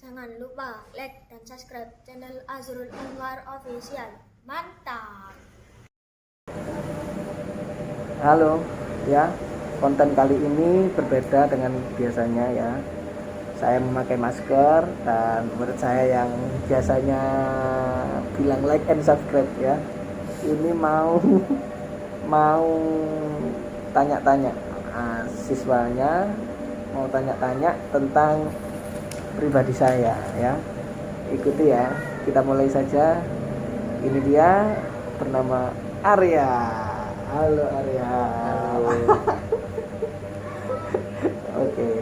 Jangan lupa like dan subscribe channel Azrul Anwar Official. Mantap! Halo, ya. Konten kali ini berbeda dengan biasanya ya. Saya memakai masker dan menurut saya yang biasanya bilang like and subscribe ya. Ini mau mau tanya-tanya. Siswanya mau tanya-tanya tentang pribadi saya ya. Ikuti ya. Kita mulai saja. Ini dia bernama Arya. Halo Arya. Oke.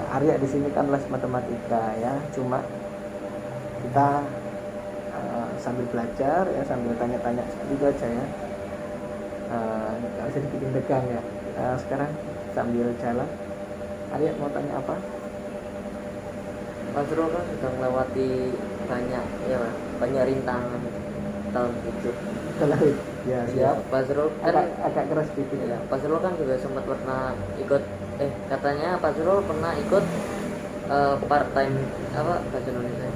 Arya di sini kan les matematika ya. Cuma kita sambil belajar ya, sambil tanya-tanya seperti itu aja ya. Nggak usah dibikin tegang ya. Sekarang sambil jalan. Arya mau tanya apa? Pak Zul kan sudah melewati banyak rintangan dalam hidup. Ya siap. Pak Zul kan Agak keras sedikit ya. Pak Zul kan juga sempat pernah ikut katanya Pak Zul pernah ikut part time bahasa Indonesia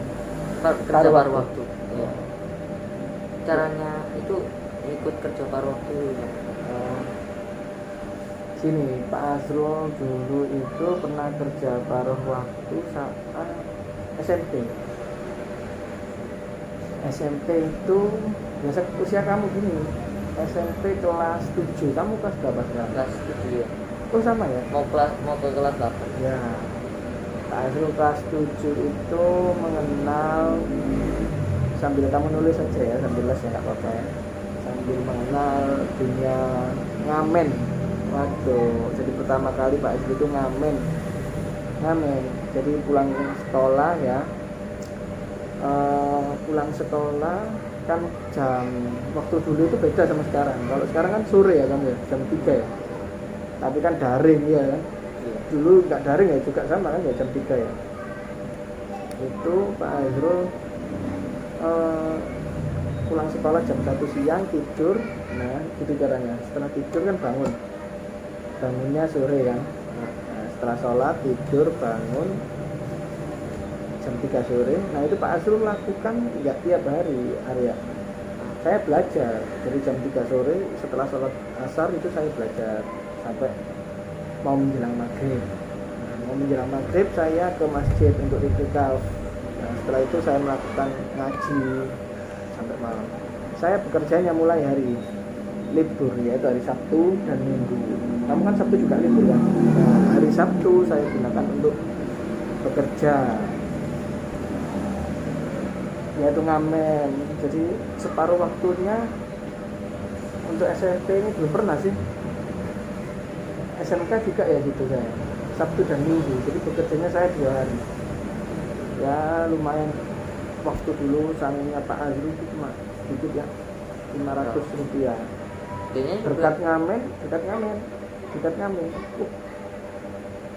kerja paruh waktu. Ya. Caranya itu ikut kerja paruh waktu ya. Sini Pak Azrul dulu itu pernah kerja paruh waktu saat SMP. SMP itu biasa usia kamu gini. SMP kelas 7. Kamu kelas berapa sekarang? Kelas 7 ya. Oh sama ya? Mau ke kelas 8. Ya. Pak Azrul kelas 7 itu mengenal, sambil kamu nulis saja ya, sambil les ya enggak apa-apa ya. Sambil mengenal dunia ngamen. Waduh, jadi pertama kali Pak Azrul itu ngamen. Jadi pulang sekolah ya, pulang sekolah kan jam, waktu dulu itu beda sama sekarang. Kalau sekarang kan sore ya kamu ya, jam 3 ya. Tapi kan daring ya kan. Dulu nggak daring ya juga sama kan ya, jam 3 ya. Itu Pak Azrul pulang sekolah jam 1 siang, tidur. Nah, itu caranya. Setelah tidur kan bangunnya sore kan. Nah, setelah sholat tidur, bangun jam 3 sore. Nah itu Pak Azrul lakukan nggak tiap hari Arya. Saya belajar dari jam 3 sore, setelah sholat asar itu saya belajar sampai mau menjelang maghrib. Mau menjelang maghrib saya ke masjid untuk iktikaf. Nah setelah itu saya melakukan ngaji sampai malam. Saya bekerjanya mulai hari libur, yaitu hari Sabtu dan Minggu. Kamu kan Sabtu juga libur kan? Nah, hari Sabtu saya gunakan untuk bekerja, yaitu ngamen. Jadi separuh waktunya untuk SMP ini belum pernah sih. SMK juga ya gitu saya, Sabtu dan Minggu. Jadi bekerjanya saya 2 hari. Ya lumayan. Waktu dulu sanggupnya Pak Azrul itu cuma sedikit ya, 500 rupiah. Berkat ngamen.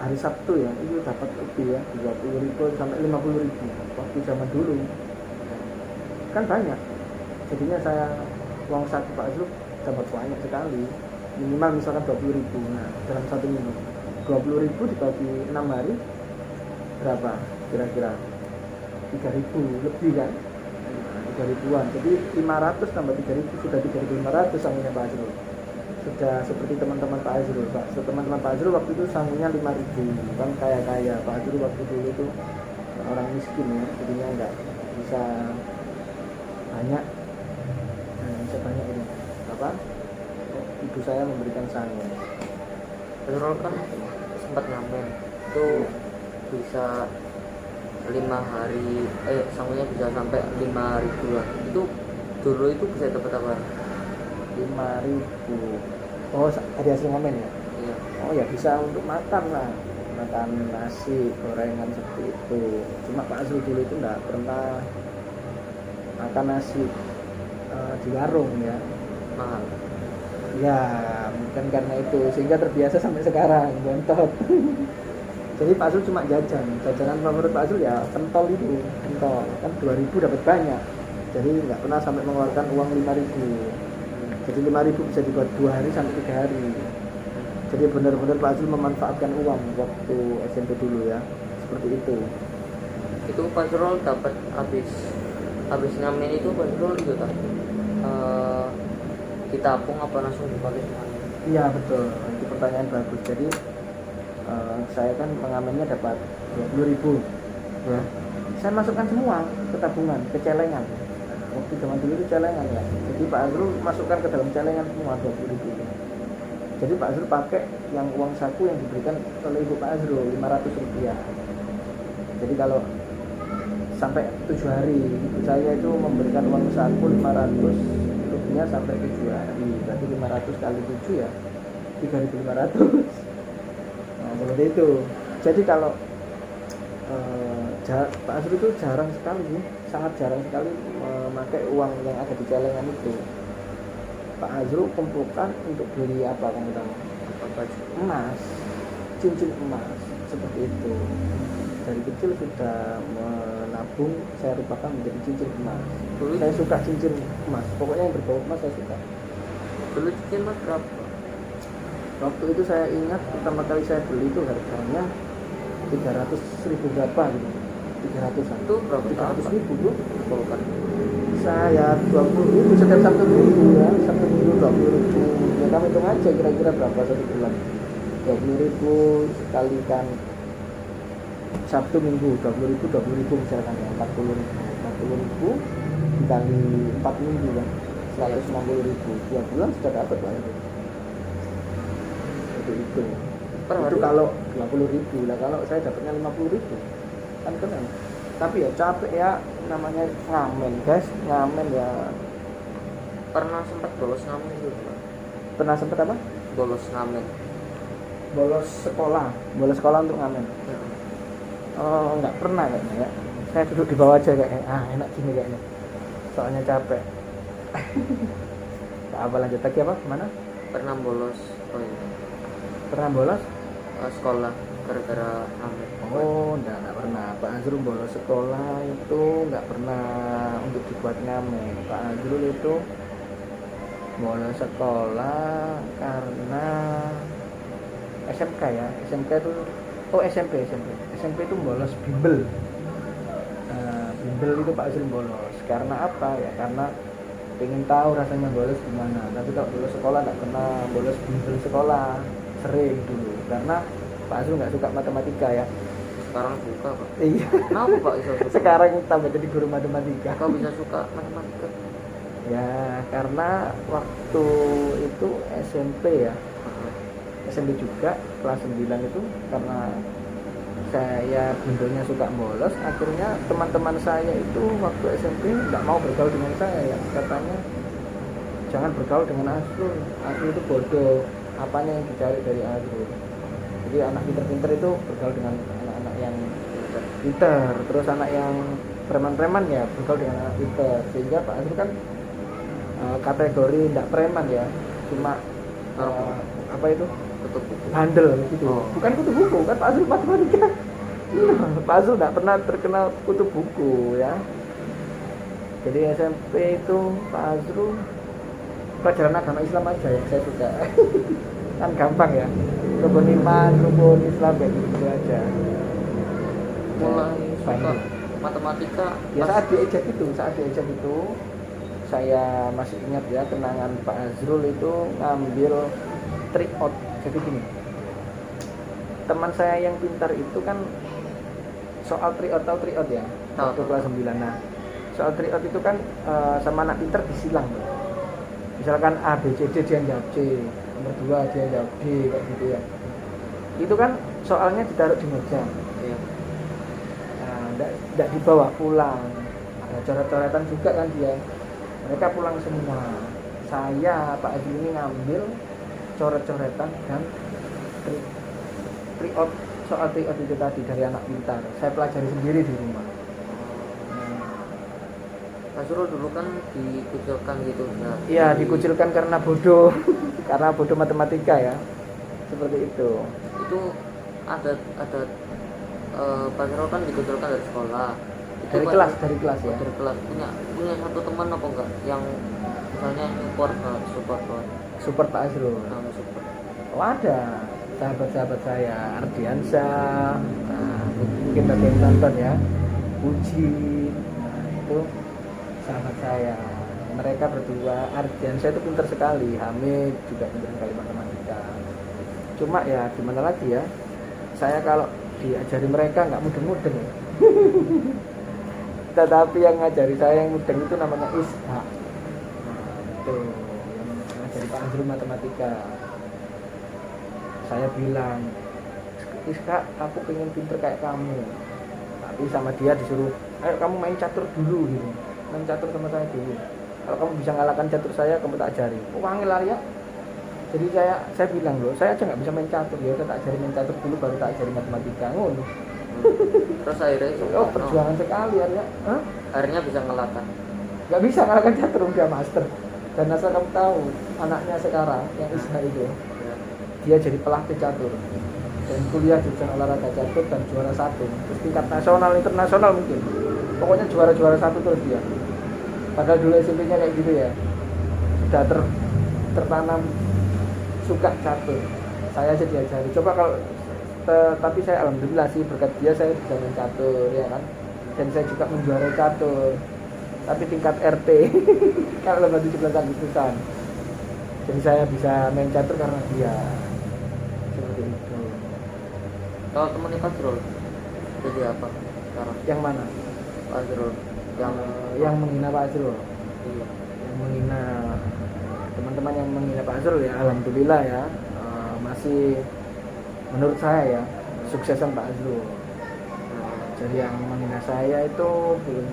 Hari Sabtu ya, itu dapat lebih ya, 20.000 sampai 50.000 waktu zaman dulu. Kan banyak. Jadinya saya uang saku Pak Azrul dapat banyak sekali. Minimal misalkan 20.000. Nah, dalam satu minggu 20.000 dibagi 6 hari berapa? Kira-kira 3.000 lebih kan? 3.000-an. Jadi 500 tambah 3.000 sudah 3.500 sanggupnya Pak Azrul. Sudah seperti teman-teman Pak Azrul. Teman-teman Pak Azrul waktu itu sanggupnya 5.000. Kan kaya-kaya. Pak Azrul waktu dulu itu orang miskin ya. Jadinya enggak bisa banyak. Bisa banyak ini. Ibu saya memberikan sangu. Zul kan sempat ngamen itu bisa 5 hari, sangunya bisa sampai 5.000-an. Itu dulu itu bisa dapat apa? 5.000. Oh, ada hasil ngamen ya? Iya. Oh ya bisa untuk makan lah, makan nasi gorengan seperti itu. Cuma Pak Azrul dulu itu enggak pernah makan nasi di warung ya. Mahal. Ya mungkin karena itu sehingga terbiasa sampai sekarang bontot. Jadi Pak Azrul cuma jajanan favorit Pak Azrul ya pentol kan 2.000 dapat banyak. Jadi nggak pernah sampai mengeluarkan uang 5.000. Jadi 5.000 bisa dibuat 2 hari sampai 3 hari. Jadi benar-benar Pak Azrul memanfaatkan uang waktu SMP dulu ya, seperti itu. itu Pak Zrul dapat habis ngamen itu Pak Zrul itu kan ditabung apa langsung dipakai semuanya? Iya betul, itu pertanyaan bagus. Jadi saya kan pengamennya dapat 20.000 ya. Saya masukkan semua ke tabungan, ke celengan. Waktu zaman dulu itu celengan ya. Jadi Pak Azrul masukkan ke dalam celengan semua 20.000. Jadi Pak Azrul pakai yang uang saku yang diberikan oleh Ibu Pak Azrul 500 rupiah. Jadi kalau sampai 7 hari ibu saya itu memberikan uang saku 500 rupiah sampai 7 hari. Berarti 500 kali 7 ya 3.500. Nah, seperti itu. Jadi kalau Pak Azrul itu jarang sekali sih, sangat jarang sekali memakai uang yang ada di celengan itu. Pak Azrul kumpulkan untuk beli apa kamu tahu? Emas, cincin emas seperti itu. Dari kecil sudah menabung, saya rupakan menjadi cincin emas. Saya suka cincin emas, pokoknya yang berbau emas saya suka. Dulu cincin emas berapa? Waktu itu saya ingat pertama kali saya beli itu harganya 300.000 berapa gitu. 300-an. Itu berapa? 300.000 bro. Bukan. Saya 20.000 setiap Sabtu Minggu ya, Sabtu Minggu 20.000. Ya kamu hitung aja kira-kira berapa satu bulan. 20.000 sekalikan Sabtu Minggu 20.000 misalkan ya, 40.000 dikali 4 minggu kan, 160.000. 2 bulan sudah dapat lah itu. Seperti itu. Itu kalau 20.000 lah, kalau saya dapatnya 50.000 kan keren. Tapi ya capek ya, namanya ngamen guys, ngamen ya. Pernah sempat bolos ngamen juga? Pernah sempat apa? Bolos ngamen. Bolos sekolah untuk ngamen. Oh nggak pernah kayaknya ya. Saya duduk di bawah aja kayaknya. Enak gini kayaknya. Soalnya capek. Gak apa, lanjut lagi apa? Gimana? Pernah bolos? Oh iya. Pernah bolos? Sekolah gara-gara ngamen. Oh, enggak pernah. Pak Azrul bolos sekolah itu enggak pernah untuk dibuat ngamen. Pak Azrul itu bolos sekolah karena SMK ya. SMK itu SMP itu bolos bimbel. Bimbel itu Pak Azrul bolos. Karena apa ya? Karena pengen tahu rasanya bolos gimana. Tapi kalau bolos sekolah enggak pernah bolos bimbel sekolah. Sering dulu karena Pak Azrul nggak suka matematika ya. Sekarang suka Pak. Iya. Kenapa Pak bisa suka? Sekarang tambah jadi guru matematika. Kok bisa suka matematika? Ya karena waktu itu SMP ya, SMP juga kelas 9 itu karena saya bentuknya suka bolos, akhirnya teman-teman saya itu waktu SMP nggak mau bergaul dengan saya ya, katanya jangan bergaul dengan Azrul itu bodoh, apanya yang dicari dari Azrul. Jadi anak pinter-pinter itu bergaul dengan anak-anak yang pinter, terus anak yang preman-preman ya bergaul dengan anak pinter, sehingga Pak Azrul kan kategori tidak preman ya, cuma apa itu Tutup buku. bandel gitu. Bukan kutu buku kan, Pak Azrul matematika. Pak Azrul tidak pernah terkenal kutu buku ya. Jadi SMP itu Pak Azrul pelajaran agama Islam aja yang saya suka. Kan gampang ya, rukun iman, rukun Islam kayak gitu aja. Mulai suka Banyak. matematika Ya saat diejek itu saya masih ingat ya, kenangan Pak Azrul itu ngambil tryout. Jadi gini, teman saya yang pintar itu kan soal tryout, tahu tryout ya? Waktu kelas 9. Nah, soal tryout itu kan sama anak pintar disilang tuh. Misalkan A, B, C, D dia jawab C, nomor 2 dia jawab D, kayak gitu ya. Itu kan soalnya ditaruh di meja. Iya. Nah, enggak dibawa pulang. Ada coret-coretan juga kan dia. Mereka pulang semua. Saya Pak Azrul ini ngambil coret-coretan dan tryout, soal tryout itu tadi dari anak pintar. Saya pelajari sendiri di rumah. Pak Zrul dulu kan dikucilkan gitu ya. Iya, dikucilkan karena bodoh. Karena bodoh matematika ya. Seperti itu. Itu ada Pak Zrul kan dikucilkan dari sekolah. Itu Dari Pak kelas, Zrul- dari kelas ya. Dari kelas punya satu teman apa enggak yang misalnya support Support Pak Azrul. support. Oh, ada sahabat-sahabat saya, Ardiansyah, mungkin ada yang nonton ya. Puji, nah, itu sahabat saya. Mereka berdua, Ardian saya itu pintar sekali, Hamid juga pintar sekali matematika. Cuma ya gimana lagi ya, saya kalau diajari mereka nggak mudeng-mudeng ya. Tetapi yang ngajari saya yang mudeng itu namanya Ishak. Nah, itu yang ngajari Pak Azrul matematika. Saya bilang, Ishak, aku pengen pintar kayak kamu. Tapi sama dia disuruh, ayo kamu main catur dulu gitu, main catur sama saya dulu. Kalau kamu bisa ngalahkan catur saya, kamu tak ajari. Oh, wangil lah ya. Jadi saya bilang loh, saya aja nggak bisa main catur, ya udah tak ajari main catur dulu, baru tak ajari matematika. Ngono. Terus akhirnya Oh, perjuangan sekali ya. Hah? akhirnya bisa ngelakar. Nggak bisa ngalahkan catur, dia master. Dan asal kamu tahu, anaknya sekarang yang Isha itu, Ya. dia jadi pelatih catur dan kuliah jurusan olahraga catur dan juara 1. Terus tingkat nasional, internasional mungkin. Pokoknya juara 1 terus dia. Padahal dulu SMP-nya kayak gitu ya, sudah tertanam suka catur. Saya aja diajari. Coba kalau tapi saya alhamdulillah sih berkat dia saya bisa main catur ya kan. Dan saya juga menjuarai catur. Tapi tingkat RT kalau lembaga 17 Agustusan. Jadi saya bisa main catur karena dia. Seperti itu. Kalau temennya Pak Zrul jadi apa sekarang? Yang mana? Pak Zrul Yang menghina Pak Azrul. iya. Yang menghina teman-teman yang menghina Pak Azrul ya alhamdulillah ya. Masih menurut saya ya suksesan Pak Azrul. Jadi yang menghina saya itu belum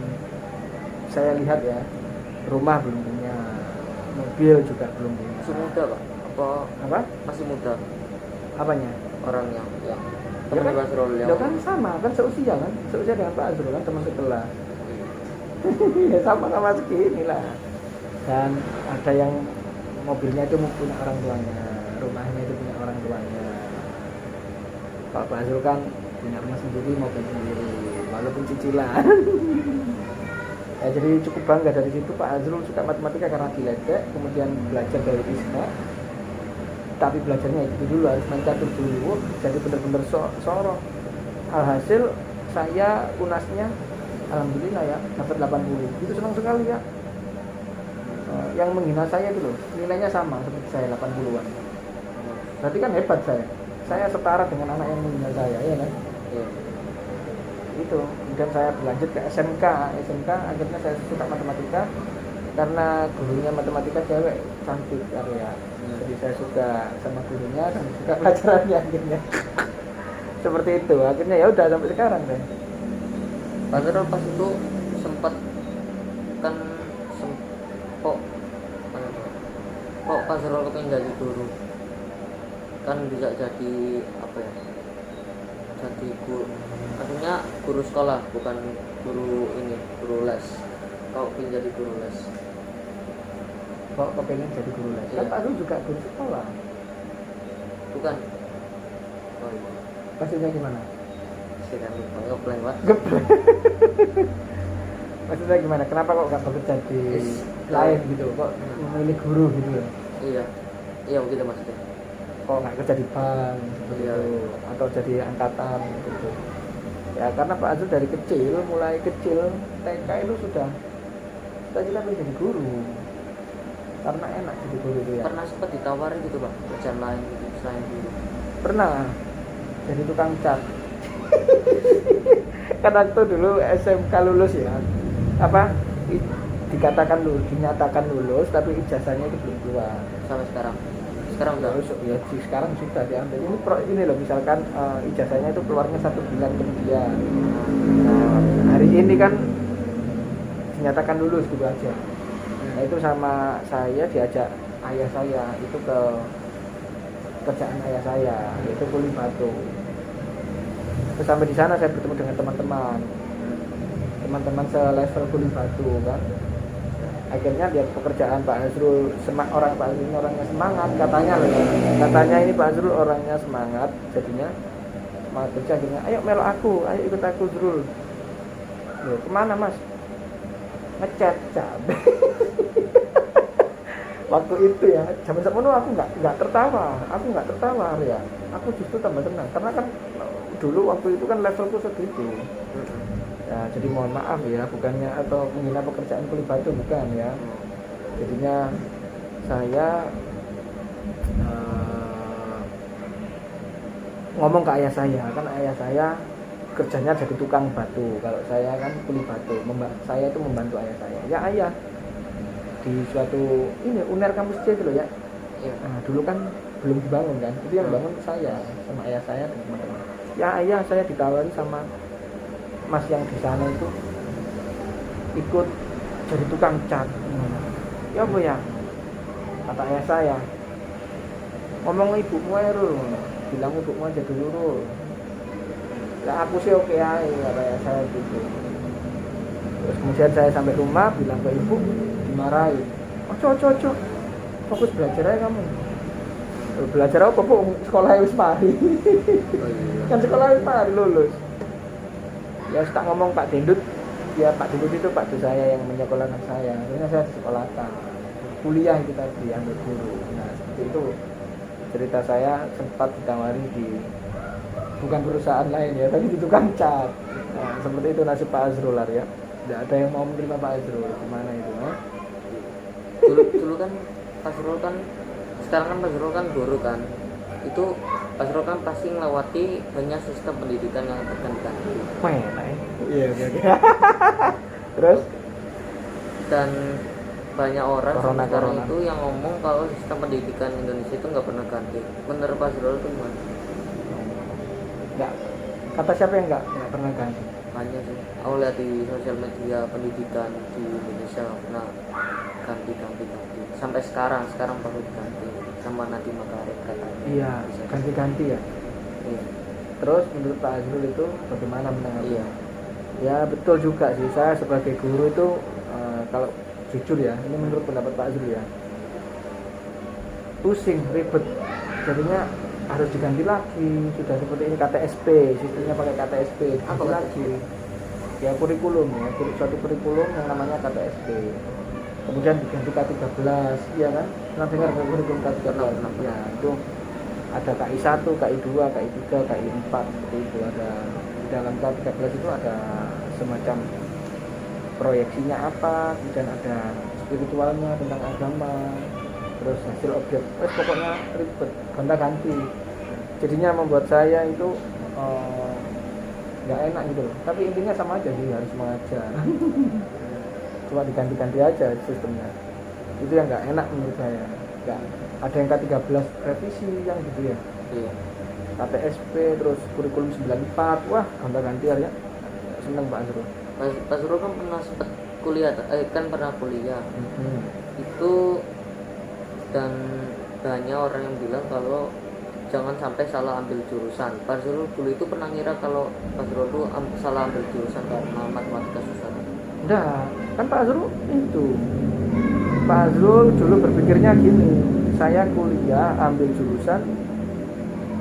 saya lihat ya, rumah belum punya, mobil juga belum punya. Masih muda Pak? Apa? Masih muda Apanya? orangnya ya. Ya Temennya kan, Pak Zrul yang ya kan sama kan seusia dengan Pak Azrul kan teman sekelas. Ya sama-sama segini lah. Dan ada yang mobilnya itu punya orang tuanya, rumahnya itu punya orang tuanya. Pak Azrul kan punya rumah sendiri, mobil sendiri, walaupun cicilan. Ya, jadi cukup bangga dari situ. Pak Azrul suka matematika karena diledek, kemudian belajar dari Isha. Tapi belajarnya itu dulu harus main catur dulu, jadi benar-benar sorong. Alhasil saya UNASnya alhamdulillah ya dapat 80. Itu senang sekali ya. Yang menghina saya itu loh, nilainya sama seperti saya 80-an. Berarti kan hebat saya. Saya setara dengan anak yang menghina saya, ya kan? iya. Itu. Kemudian saya berlanjut ke SMK. Akhirnya saya suka matematika karena gurunya matematika cewek cantik ya. Jadi saya suka sama gurunya dan suka pelajarannya akhirnya. Seperti itu. Akhirnya ya udah sampai sekarang deh. Pak Zrul pas itu sempat kan kok Pak Zrul kepengen jadi guru kan bisa jadi apa ya, jadi guru maksudnya guru sekolah bukan guru ini, guru les. Kok pengen jadi guru les? Kok kepengen jadi guru les? Kan Iya. Pak Azrul juga guru sekolah. Bukan. Oh iya. Maksudnya gimana? Saya lupa, ngeplay Pak. Geblek. Maksudnya gimana? Kenapa kok gak bekerja di lain gitu? Kok memilih guru gitu ya? Iya. Iya begitu maksudnya. Kok nggak kerja di bank seperti Iya. itu, atau jadi angkatan gitu? Ya karena Pak Azrul dari kecil, mulai kecil TK itu sudah kita pengen jadi guru karena enak jadi guru itu ya. Pernah sempat ditawarin gitu Pak, kerjaan lain gitu selain guru? Pernah jadi tukang cat. Kan waktu dulu SMK lulus ya, dinyatakan lulus tapi ijazahnya itu belum keluar. Sampai sekarang. Sekarang udah. Ya sekarang sudah diambil. Ini loh misalkan ijazahnya itu keluarnya 1 bulan kemudian. Nah, hari ini kan dinyatakan lulus gitu aja. Nah itu sama saya diajak ayah saya itu ke kerjaan ayah saya, yaitu kuli batu. Terus sampai di sana saya bertemu dengan teman-teman selevel kuli batu kan. Akhirnya dia pekerjaan Pak Azrul, Pak Azrul ini orangnya semangat katanya loh. Katanya ini Pak Azrul orangnya semangat, jadinya mau kerja akhirnya, ayo melok aku, ayo ikut aku Zrul. Loh, kemana Mas? Ngecat cabe. Waktu itu ya, zaman semono aku nggak tertawa ya. Aku justru tambah senang karena kan dulu waktu itu kan levelku segitu. Ya, jadi mohon maaf ya, bukannya atau menghina pekerjaan kuli batu, bukan ya. Jadinya saya ngomong ke ayah saya, kan ayah saya kerjanya jadi tukang batu, kalau saya kan kuli batu. Saya itu membantu ayah saya. Ya ayah, di suatu ini UNER kampus C itu loh ya. Iya. Nah, dulu kan belum dibangun kan, itu yang bangun saya sama ayah saya dan teman-teman. Ya ayah, saya ditawari sama mas yang di sana itu ikut jadi tukang cat. Ya apa ya, kata ayah saya, ngomong ibumu aja Rul, bilang ibumu aja dulu Rul. Ya aku sih oke aja, kata ayah saya gitu. Terus kemudian saya sampai rumah bilang ke ibu, dimarahin. Ojo, fokus belajar aja kamu. Belajar apa kok sekolah wis mari. Oh iya. Kan sekolah wis mari lulus. Ya tak ngomong Pak Dendut, ya Pak Dendut itu Pak Du saya yang menyekolahkan saya. Akhirnya saya disekolahkan. Kuliah kita diambil guru. Nah, seperti itu cerita saya, sempat ditawari di bukan perusahaan lain ya, tapi di tukang cat. Nah, seperti itu nasib Pak Azrul ya. Tidak ada yang mau menerima Pak Azrul. Gimana itu? Dulu kan Pak Zrul kan, sekarang kan Pak Zrul kan guru kan, itu Pak Zrul kan pasti melewati banyak sistem pendidikan yang terganti. Iya. Terus Dan banyak orang Corona. sekarang itu yang ngomong kalau sistem pendidikan Indonesia itu nggak pernah ganti. Menurut Pak Zrul itu gimana? nggak, kata siapa yang nggak pernah ganti? Banyak sih, aku lihat di sosial media pendidikan di Indonesia nggak pernah ganti sampai sekarang baru diganti sama Nadiem Makarim katanya. Iya, ganti-ganti ya. Iya. Terus menurut Pak Azrul itu bagaimana menanggapi? Iya. Ya betul juga sih, saya sebagai guru itu kalau jujur ya, ini menurut pendapat Pak Azrul ya, pusing, ribet, jadinya harus diganti lagi. Sudah seperti ini KTSP, sistemnya pakai KTSP, Apa diganti lagi ya, kurikulum ya, suatu kurikulum yang namanya KTSP, kemudian diganti K13, iya kan, pernah dengar kurikulum K13? Ya itu ada KI 1, KI 2, KI 3, KI 4, seperti itu. Ada di dalam K13 itu ada semacam proyeksinya apa, kemudian ada spiritualnya tentang agama, terus hasil objek, pokoknya ribet, gonta-ganti. Jadinya membuat saya itu nggak enak gitu loh. Tapi intinya sama aja sih, harus mengajar. Cuma diganti-ganti aja sistemnya. Itu yang nggak enak menurut saya. Nggak ada yang K13 revisi yang gitu ya. Iya. KTSP terus kurikulum 94, wah gonta-ganti ya. Seneng Pak Azrul. Pak Zrul kan pernah sempat kuliah, kan pernah kuliah. Itu dan banyak orang yang bilang kalau jangan sampai salah ambil jurusan. Pak Zrul dulu itu pernah ngira kalau Pak Zrul itu salah ambil jurusan karena matematika susah. Enggak, kan Pak Azrul itu. Pak Azrul dulu berpikirnya gini, saya kuliah ambil jurusan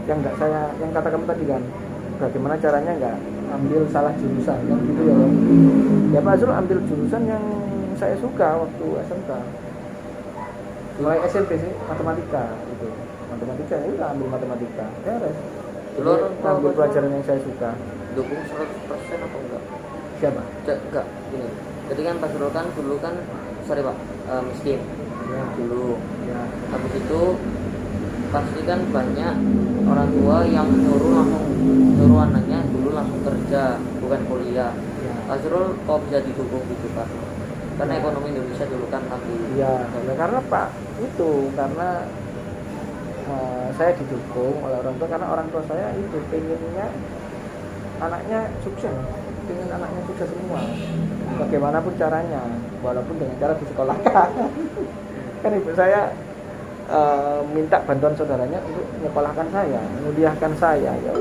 yang enggak saya, yang kata kamu tadi kan, bagaimana caranya enggak ambil salah jurusan kan gitu ya. Ya Pak Azrul ambil jurusan yang saya suka waktu SMK. Mulai SMP sih matematika gitu. Matematika ya udah ambil matematika. Beres. Dulu ambil pelajaran yang saya suka. Dukung 100% apa enggak? Siapa? Enggak, gini. Jadi kan Pak Zrul kan dulu kan miskin. Ya. Dulu. Ya. Habis itu pasti kan banyak orang tua yang nyuruh anaknya dulu langsung kerja, bukan kuliah. Ya. Pak Zrul kok bisa didukung gitu Pak? Karena ekonomi Indonesia dulu kan lagi. Iya, karena Pak itu karena saya didukung oleh orang tua, karena orang tua saya itu pengennya anaknya sukses, pengen anaknya sukses semua, bagaimanapun caranya, walaupun dengan cara disekolahkan. Kan ibu saya minta bantuan saudaranya untuk menyekolahkan saya, menguliahkan saya. Ya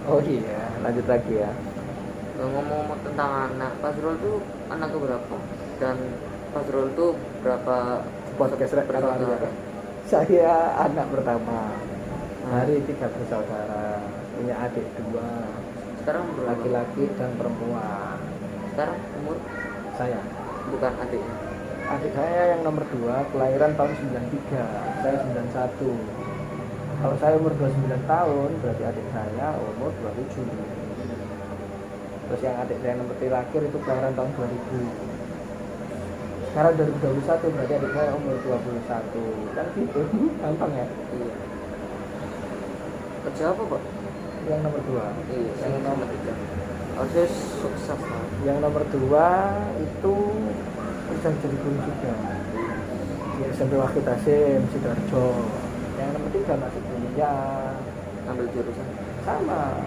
oh iya, lanjut lagi ya. Ngomong-ngomong tentang anak, Pak Zrul itu anak keberapa? Dan Pak Zrul itu berapa Podcast bersaudara? Saya anak pertama dari 3 bersaudara, punya adik 2, Sekarang berapa? laki-laki dan perempuan. Sekarang umur Saya, bukan adiknya. adik saya yang nomor 2 kelahiran tahun 93, saya 91. Kalau saya umur 29 tahun, berarti adik saya umur 27. Terus yang adik saya nomor terakhir itu kelahiran tahun 2000. Sekarang 2021 berarti adik saya umur 21. Kan gitu, gampang ya. Iya. Kerja apa, Pak? Yang nomor 2. Iya, yang nomor 3. Harusnya sukses, Pak. Yang nomor 2 itu bisa jadi guru juga. Di SMP Wahid Hasim, Sidoarjo. Yang nomor 3 masih kuliah. Ambil jurusan. Sama.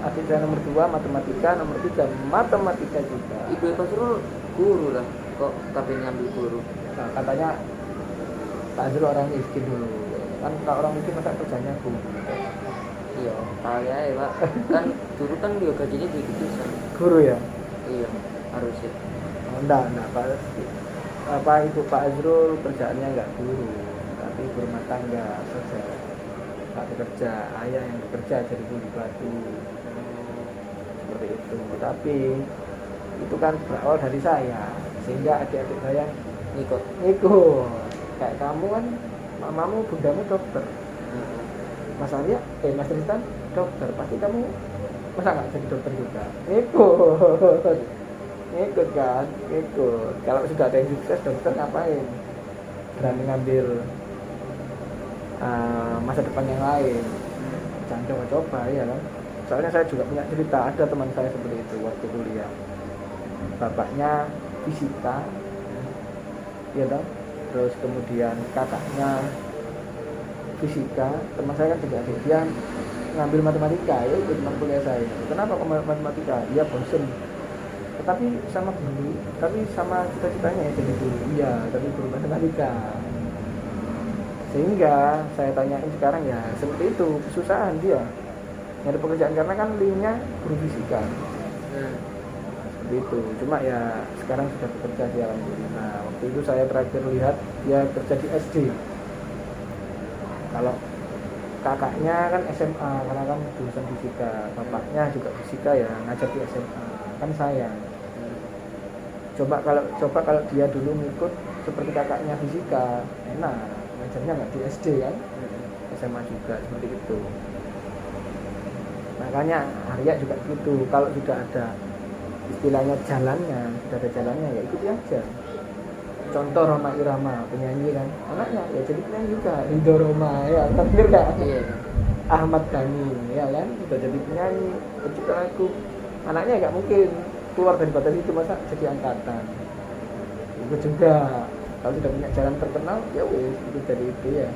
Adik saya nomor 2 matematika, nomor 3 matematika juga. Ibu Pak Azrul guru lah. Kok tapi ngambil guru? Nah, katanya Pak Azrul orang miskin dulu. Kan kalau orang miskin masa kerjanya guru. Iya, kaya ya, Pak. Kan dulu kan dia gajinya gitu-gitu. Guru ya? Iya, harusnya. Oh, enggak Pak. Apa itu Pak Azrul kerjaannya enggak guru, tapi berumah tangga saja. Tak bekerja, ayah yang bekerja jadi kuli batu. Seperti itu. Tapi itu kan berawal dari saya, sehingga adik-adik saya Ikut. kayak kamu kan, mamamu bundamu dokter, Mas Arya, Mas Tristan dokter, pasti kamu masa nggak jadi dokter juga? Ikut kan, ikut. Kalau sudah ada yang sukses dokter ngapain? Berani ngambil masa depan yang lain, jangan coba-coba ya kan. Soalnya saya juga punya cerita, ada teman saya seperti itu waktu kuliah. Bapaknya fisika, ya dong. Terus kemudian kakaknya fisika, teman saya kan juga adik, dia ngambil matematika, ya ikut teman kuliah saya. Kenapa kok matematika? Dia bosen. Tetapi sama guru, tapi sama cita-citanya ya jadi guru. Iya, tapi guru matematika. Sehingga saya tanyain sekarang ya seperti itu, kesusahan dia nyari pekerjaan karena kan linknya guru fisika. Seperti itu. Cuma ya sekarang sudah bekerja di alhamdulillah. Nah, waktu itu saya terakhir lihat dia kerja di SD. Kalau kakaknya kan SMA karena kan jurusan fisika, bapaknya juga fisika ya ngajar di SMA. Kan sayang. Coba kalau dia dulu ngikut seperti kakaknya fisika, enak ngajarnya nggak di SD kan, SMA juga seperti itu. Makanya Arya juga gitu, kalau sudah ada istilahnya jalannya, sudah ada jalannya ya ikuti aja. Contoh Roma Irama, penyanyi kan, anaknya ya jadi penyanyi juga. Ridho Roma ya, bener gak? Iya. Ahmad Dhani ya kan, sudah jadi penyanyi, pencipta lagu. Anaknya nggak mungkin keluar dari batas itu, masa jadi angkatan. Itu juga kalau sudah punya jalan terkenal ya wes itu jadi itu ya.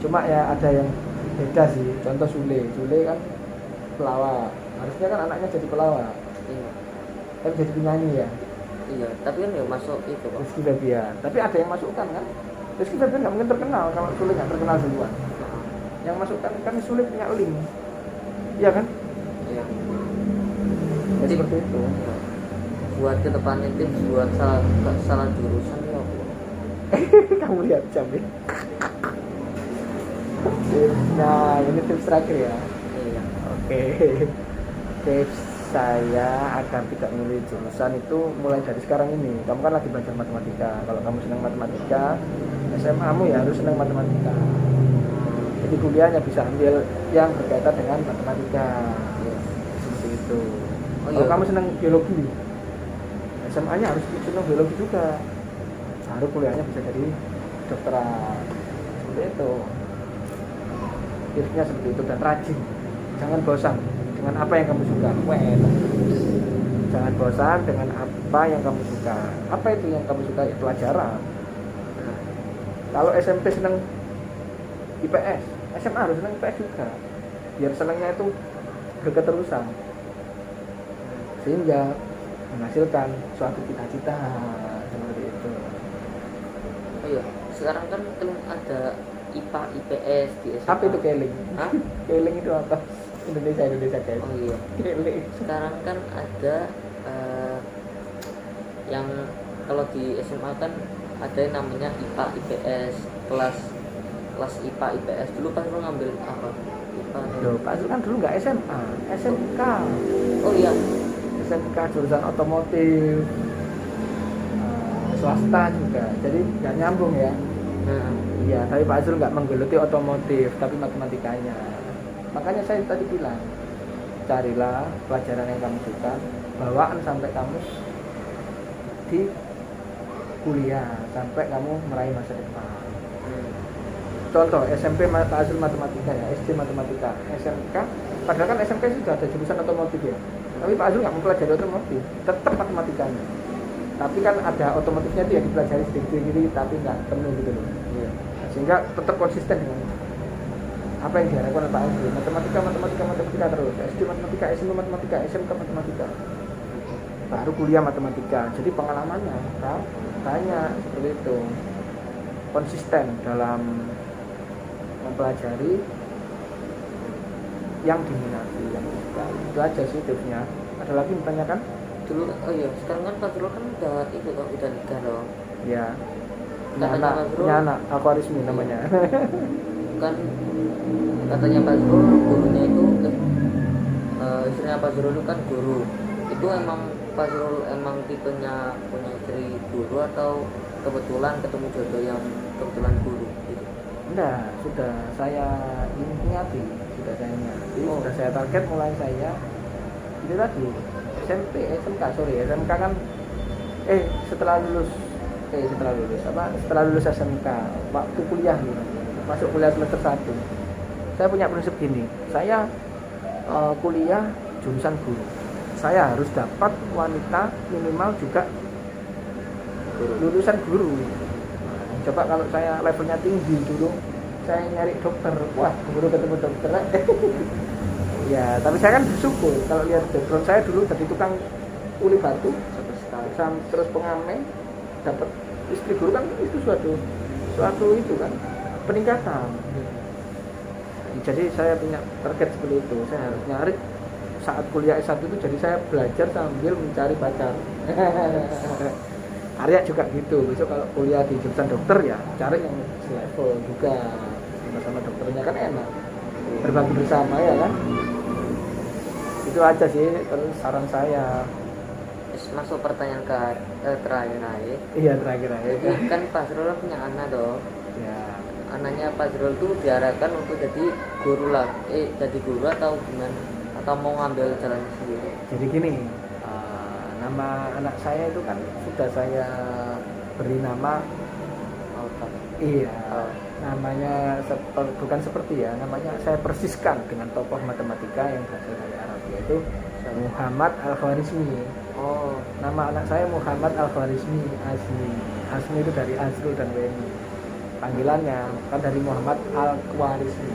Cuma ya ada yang beda sih, contoh Sule kan pelawak, harusnya kan anaknya jadi pelawak, Iya. tapi jadi penyanyi ya. Iya, tapi kan ya masuk itu, Pak. Rizky Febian, tapi ada yang masukkan kan. Rizky Febian nggak mungkin terkenal kalau Sule nggak terkenal duluan. Yang masukkan kan Sule punya link, iya kan? Iya. Jadi seperti itu. Buat ke depannya tips buat salah jurusan ya, Bu. Kamu lihat jam ya. Nah, ini tips terakhir ya. Iya. Oke. Tips saya agar tidak memilih jurusan itu mulai dari sekarang ini. Kamu kan lagi belajar matematika. Kalau kamu senang matematika, SMA-mu ya harus senang matematika. Jadi kuliahnya bisa ambil yang berkaitan dengan matematika. Seperti itu. Oh, Kalau iya. kamu senang biologi, SMA-nya harus senang biologi juga. Baru kuliahnya bisa jadi dokteran. Seperti itu. Tipsnya seperti itu, dan rajin. Jangan bosan dengan apa yang kamu suka. Jangan bosan dengan apa yang kamu suka. Apa itu yang kamu suka? Ya, pelajaran. Kalau SMP senang IPS, SMA harus senang IPS juga. Biar senangnya itu berketerusan. Sehingga menghasilkan suatu cita-cita seperti itu. Oh iya, sekarang kan ada IPA, IPS di SMA. Apa itu keling? Hah? Keling itu apa? Indonesia guys. Oh iya. Keling. Sekarang kan ada yang kalau di SMA kan ada yang namanya IPA, IPS, kelas IPA, IPS. Dulu pas lu ngambil apa? IPA. Loh, Pak Zul kan dulu nggak SMA, SMK. Oh iya. SMK jurusan otomotif, swasta juga. Jadi nggak nyambung ya. Nah, Iya, tapi Pak Azrul nggak menggeluti otomotif, tapi matematikanya. Makanya saya tadi bilang, carilah pelajaran yang kamu suka, bawaan sampai kamu di kuliah, sampai kamu meraih masa depan. Contoh SMP Pak Azrul matematika ya, SD matematika, SMK, padahal kan SMK sudah ada jurusan otomotif ya, tapi Pak Azrul nggak mempelajari otomotif, tetap matematikanya. Tapi kan ada otomotifnya itu ya dipelajari sedikit-sedikit, tapi nggak penuh gitu loh. Iya. Sehingga tetap konsisten dengan apa yang diharapkan oleh Pak Azrul, matematika terus, SD matematika, SMP matematika, SMK matematika, baru kuliah matematika. Jadi pengalamannya banyak seperti itu, konsisten dalam mempelajari yang diminati, yang disuka. Itu aja sih tipsnya. Ada lagi yang ditanyakan? Dulu, oh iya, sekarang kan Pak Zul kan udah itu kok, udah nikah dong. Ya, Katanya Pak Zul, punya anak, Aquarisme namanya. kan katanya Pak Zul gurunya itu istrinya Pak Zul itu kan guru. Itu emang Pak Zul emang tipenya punya istri guru atau kebetulan ketemu jodoh yang kebetulan guru gitu? Enggak, sudah saya niati, sudah saya target mulai saya itu tadi SMK kan setelah lulus SMK waktu kuliah nih, masuk kuliah semester 1 saya punya prinsip gini, saya kuliah jurusan guru, saya harus dapat wanita minimal juga lulusan guru. Coba kalau saya levelnya tinggi dulu, saya nyari dokter, wah baru ketemu dokter. Ya, tapi saya kan bersyukur kalau lihat background saya dulu jadi tukang uli batu, terus pengamen, dapat istri guru kan itu suatu itu kan peningkatan. Jadi saya punya target seperti itu, saya harus nyari saat kuliah S1 itu, jadi saya belajar sambil mencari pacar. Arya juga gitu, besok kalau kuliah di jurusan dokter ya cari yang selevel juga sama dokternya, kan enak berbagi bersama ya kan. Itu aja sih terus saran saya. Masuk pertanyaan terakhir aja. Iya, terakhir aja. Jadi kan Pak Zul punya anak dong. Ya, Anaknya Pak Zul tuh diarahkan untuk jadi guru lah, jadi guru atau gimana, atau mau ngambil jalan sendiri? jadi gini, nama anak saya itu kan sudah saya beri nama Alta. iya, namanya bukan seperti ya, namanya saya persiskan dengan tokoh matematika yang berasal dari Arab, yaitu Muhammad Al-Khwarizmi. Oh, Nama anak saya Muhammad Al-Khwarizmi Azmi. Azmi itu dari Azrul dan Weni. Panggilannya kan dari Muhammad Al-Khwarizmi.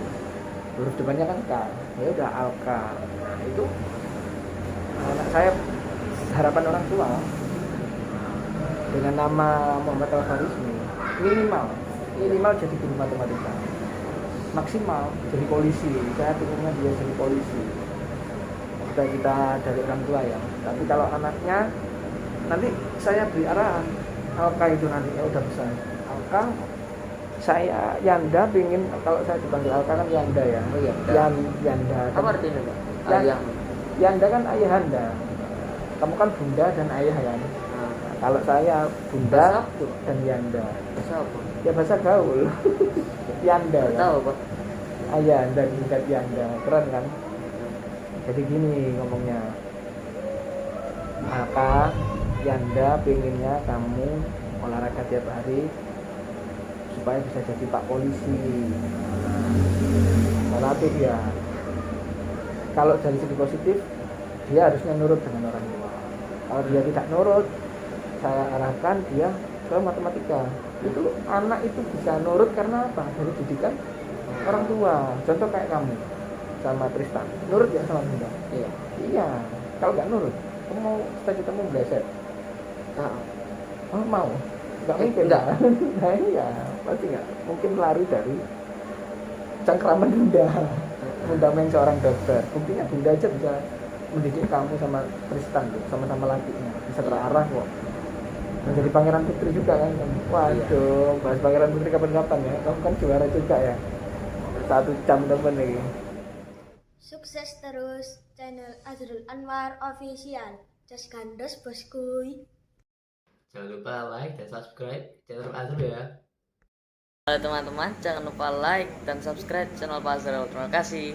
Huruf depannya kan K. Ya udah Al-K. Nah, itu anak saya harapan orang tua dengan nama Muhammad Al-Khwarizmi minimal jadi guru matematika, maksimal jadi polisi. Saya pengennya dia jadi polisi, kita dari orang tua ya. Tapi kalau anaknya nanti saya beri arahan, Alka itu nanti ya udah besar, Alka saya Yanda pingin, kalau saya dipanggil Alka kan Yanda ya. oh iya. Yanda Apa artinya Pak? Ayah. Yanda kan ayahanda, kamu kan bunda dan ayah ya. Nah, Kalau saya bunda bahasa apa? dan Yanda, Bahasa apa? ya bahasa gaul. Yanda Nggak ya. tahu Pak. Ayah dan tingkat Yanda, keren kan? Jadi gini ngomongnya, maka Yanda pengennya kamu olahraga tiap hari supaya bisa jadi Pak Polisi. Relatif ya. Kalau dari segi positif, dia harusnya nurut dengan orang tua. Kalau dia tidak nurut, saya arahkan dia ke matematika. Itu anak itu bisa nurut karena apa? Dari didikan orang tua. Contoh kayak kamu sama Tristan, nurut ya sama bunda? Iya. Iya. Kalau nggak nurut, kamu mau cita-citamu bleset? Nah, Oh, mau? Nggak mungkin. enggak. Nah iya, pasti nggak mungkin lari dari cengkraman bunda. Bunda main seorang dokter. Buktinya bunda aja bisa mendidik kamu sama Tristan tuh, sama-sama lakinya, bisa terarah kok. Menjadi pangeran putri juga kan? Waduh, bahas pangeran putri kapan-kapan ya. Kamu kan juara juga ya. 1 jam temen nih. Sukses terus channel Azrul Anwar Official. Just gandos boskuy. jangan lupa like dan subscribe channel Azrul ya. Halo teman-teman, jangan lupa like dan subscribe channel Pak Azrul. Terima kasih.